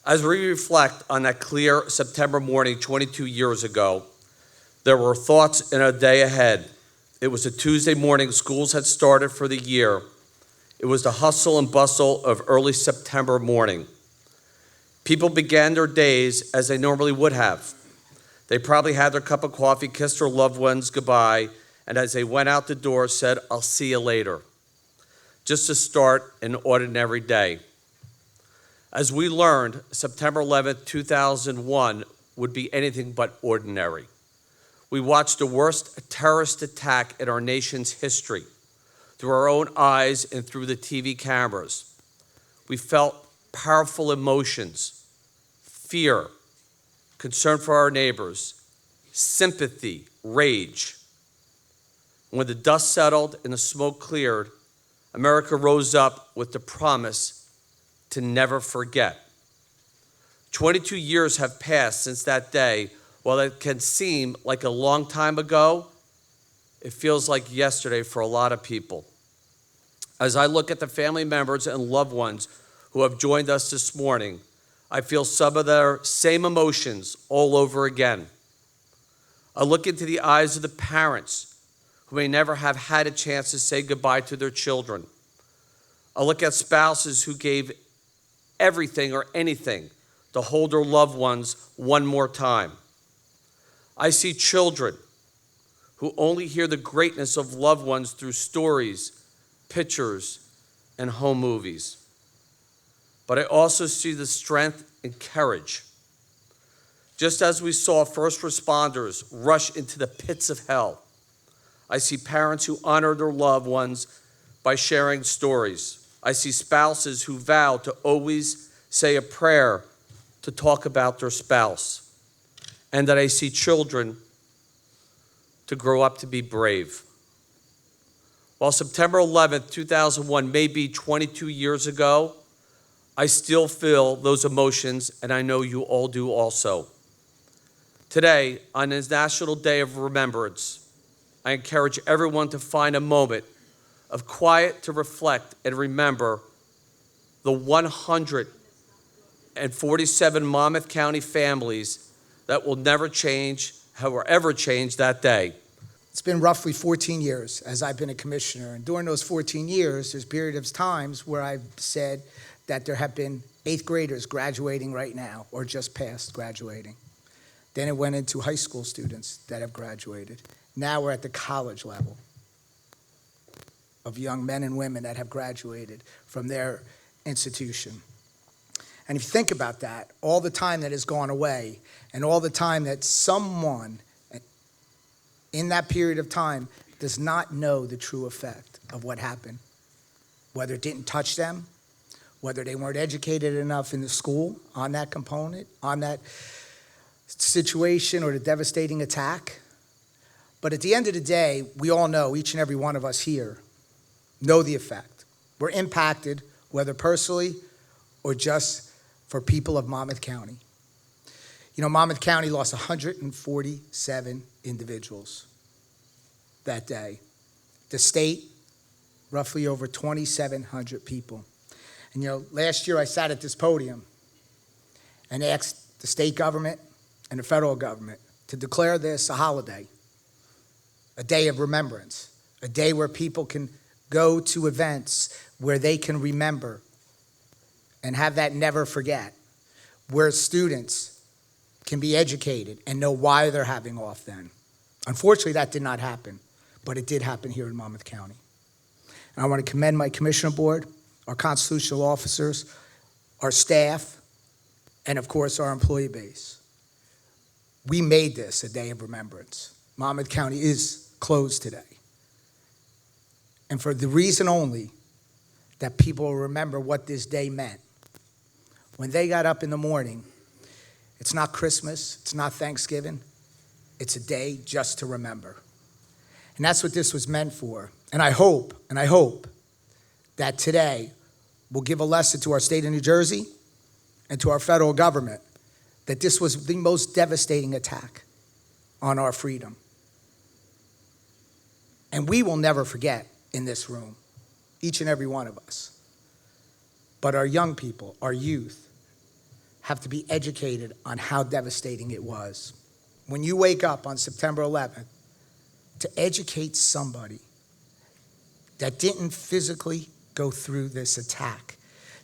As we reflect on that clear September morning 22 years ago, there were thoughts in a day ahead. It was a Tuesday morning, schools had started for the year. It was the hustle and bustle of early September morning. People began their days as they normally would have. They probably had their cup of coffee, kissed their loved ones goodbye, and as they went out the door said, "I'll see you later," just to start an ordinary day. As we learned, September 11th, 2001 would be anything but ordinary. We watched the worst terrorist attack in our nation's history through our own eyes and through the TV cameras. We felt powerful emotions, fear, concern for our neighbors, sympathy, rage. When the dust settled and the smoke cleared, America rose up with the promise to never forget. 22 years have passed since that day. While it can seem like a long time ago, it feels like yesterday for a lot of people. As I look at the family members and loved ones who have joined us this morning, I feel some of their same emotions all over again. I look into the eyes of the parents who may never have had a chance to say goodbye to their children. I look at spouses who gave everything or anything to hold their loved ones one more time. I see children who only hear the greatness of loved ones through stories, pictures, and home movies. But I also see the strength and courage. Just as we saw first responders rush into the pits of hell, I see parents who honor their loved ones by sharing stories. I see spouses who vow to always say a prayer to talk about their spouse. And that I see children to grow up to be brave. While September 11th, 2001 may be 22 years ago, I still feel those emotions, and I know you all do also. Today, on this National Day of Remembrance, I encourage everyone to find a moment of quiet to reflect and remember the 147 Monmouth County families that will never change, or ever change that day. It's been roughly 14 years as I've been a commissioner, and during those 14 years, there's periods of times where I've said that there have been 8th graders graduating right now, or just past graduating. Then it went into high school students that have graduated. Now we're at the college level of young men and women that have graduated from their institution. And if you think about that, all the time that has gone away, and all the time that someone in that period of time does not know the true effect of what happened, whether it didn't touch them, whether they weren't educated enough in the school on that component, on that situation or the devastating attack. But at the end of the day, we all know, each and every one of us here, know the effect. We're impacted, whether personally or just for people of Monmouth County. You know, Monmouth County lost 147 individuals that day. The state, roughly over 2,700 people. And you know, last year I sat at this podium and asked the state government and the federal government to declare this a holiday, a day of remembrance, a day where people can go to events where they can remember and have that never forget, where students can be educated and know why they're having off then. Unfortunately, that did not happen, but it did happen here in Monmouth County. And I want to commend my commissioner board, our constitutional officers, our staff, and of course, our employee base. We made this a day of remembrance. Monmouth County is closed today. And for the reason only that people will remember what this day meant. When they got up in the morning, it's not Christmas, it's not Thanksgiving, it's a day just to remember. And that's what this was meant for. And I hope that today will give a lesson to our state of New Jersey and to our federal government that this was the most devastating attack on our freedom. And we will never forget in this room, each and every one of us. But our young people, our youth, have to be educated on how devastating it was. When you wake up on September 11th, to educate somebody that didn't physically go through this attack,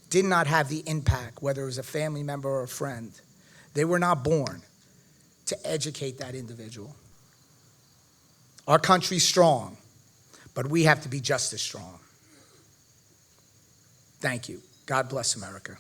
did not have the impact, whether it was a family member or a friend, they were not born, to educate that individual. Our country's strong, but we have to be just as strong. Thank you. God bless America.